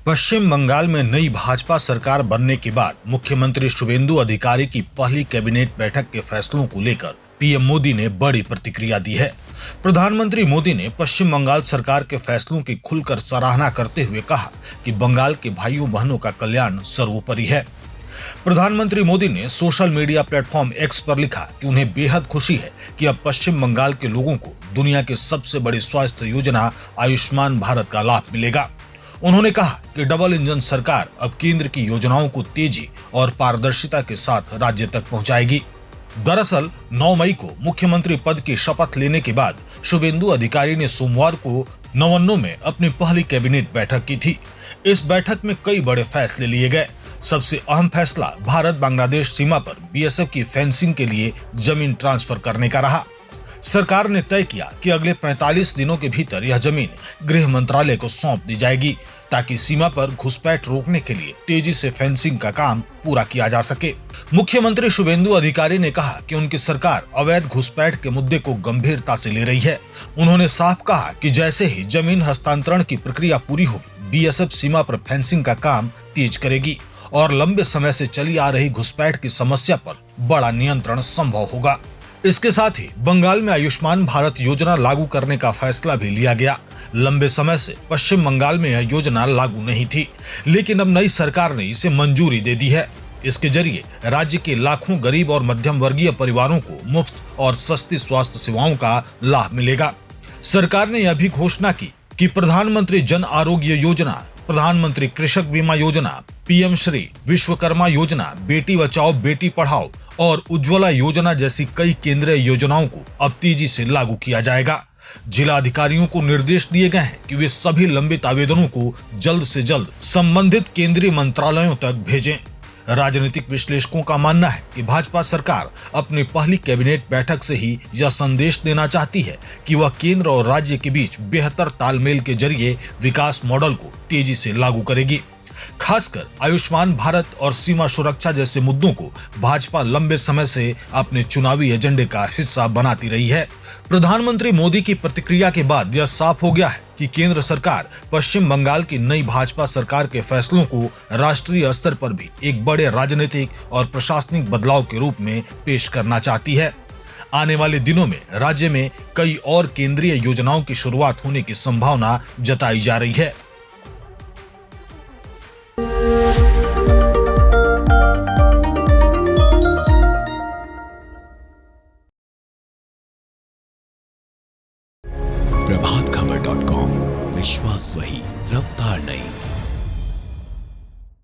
पश्चिम बंगाल में नई भाजपा सरकार बनने के बाद मुख्यमंत्री शुभेंदु अधिकारी की पहली कैबिनेट बैठक के फैसलों को लेकर पीएम मोदी ने बड़ी प्रतिक्रिया दी है। प्रधानमंत्री मोदी ने पश्चिम बंगाल सरकार के फैसलों की खुलकर सराहना करते हुए कहा कि बंगाल के भाइयों बहनों का कल्याण सर्वोपरि है। प्रधानमंत्री मोदी ने सोशल मीडिया प्लेटफॉर्म एक्स पर लिखा कि उन्हें बेहद खुशी है कि अब पश्चिम बंगाल के लोगों को दुनिया के सबसे बड़ी स्वास्थ्य योजना आयुष्मान भारत का लाभ मिलेगा। उन्होंने कहा कि डबल इंजन सरकार अब केंद्र की योजनाओं को तेजी और पारदर्शिता के साथ राज्य तक पहुंचाएगी। दरअसल 9 मई को मुख्यमंत्री पद की शपथ लेने के बाद शुभेंदु अधिकारी ने सोमवार को नवन्नो में अपनी पहली कैबिनेट बैठक की थी। इस बैठक में कई बड़े फैसले लिए गए। सबसे अहम फैसला भारत बांग्लादेश सीमा पर बीएसएफ की फेंसिंग के लिए जमीन ट्रांसफर करने का रहा। सरकार ने तय किया कि अगले 45 दिनों के भीतर यह जमीन गृह मंत्रालय को सौंप दी जाएगी ताकि सीमा पर घुसपैठ रोकने के लिए तेजी से फेंसिंग का काम पूरा किया जा सके। मुख्यमंत्री शुभेंदु अधिकारी ने कहा कि उनकी सरकार अवैध घुसपैठ के मुद्दे को गंभीरता से ले रही है। उन्होंने साफ कहा कि जैसे ही जमीन हस्तांतरण की प्रक्रिया पूरी होगी, बीएसएफ सीमा पर फेंसिंग का काम तेज करेगी और लंबे समय से चली आ रही घुसपैठ की समस्या पर बड़ा नियंत्रण संभव होगा। इसके साथ ही बंगाल में आयुष्मान भारत योजना लागू करने का फैसला भी लिया गया। लंबे समय से पश्चिम बंगाल में यह योजना लागू नहीं थी, लेकिन अब नई सरकार ने इसे मंजूरी दे दी है। इसके जरिए राज्य के लाखों गरीब और मध्यम वर्गीय परिवारों को मुफ्त और सस्ती स्वास्थ्य सेवाओं का लाभ मिलेगा। सरकार ने यह भी घोषणा की कि प्रधानमंत्री जन आरोग्य योजना, प्रधानमंत्री कृषक बीमा योजना, पीएम श्री विश्वकर्मा योजना, बेटी बचाओ बेटी पढ़ाओ और उज्ज्वला योजना जैसी कई केंद्रीय योजनाओं को अब तेजी से लागू किया जाएगा। जिला अधिकारियों को निर्देश दिए गए हैं कि वे सभी लंबित आवेदनों को जल्द से जल्द संबंधित केंद्रीय मंत्रालयों तक भेजें। राजनीतिक विश्लेषकों का मानना है कि भाजपा सरकार अपनी पहली कैबिनेट बैठक से ही यह संदेश देना चाहती है कि वह केंद्र और राज्य के बीच बेहतर तालमेल के जरिए विकास मॉडल को तेजी से लागू करेगी। खासकर आयुष्मान भारत और सीमा सुरक्षा जैसे मुद्दों को भाजपा लंबे समय से अपने चुनावी एजेंडे का हिस्सा बनाती रही है। प्रधानमंत्री मोदी की प्रतिक्रिया के बाद यह साफ हो गया है कि केंद्र सरकार पश्चिम बंगाल की नई भाजपा सरकार के फैसलों को राष्ट्रीय स्तर पर भी एक बड़े राजनीतिक और प्रशासनिक बदलाव के रूप में पेश करना चाहती है। आने वाले दिनों में राज्य में कई और केंद्रीय योजनाओं की शुरुआत होने की संभावना जताई जा रही है।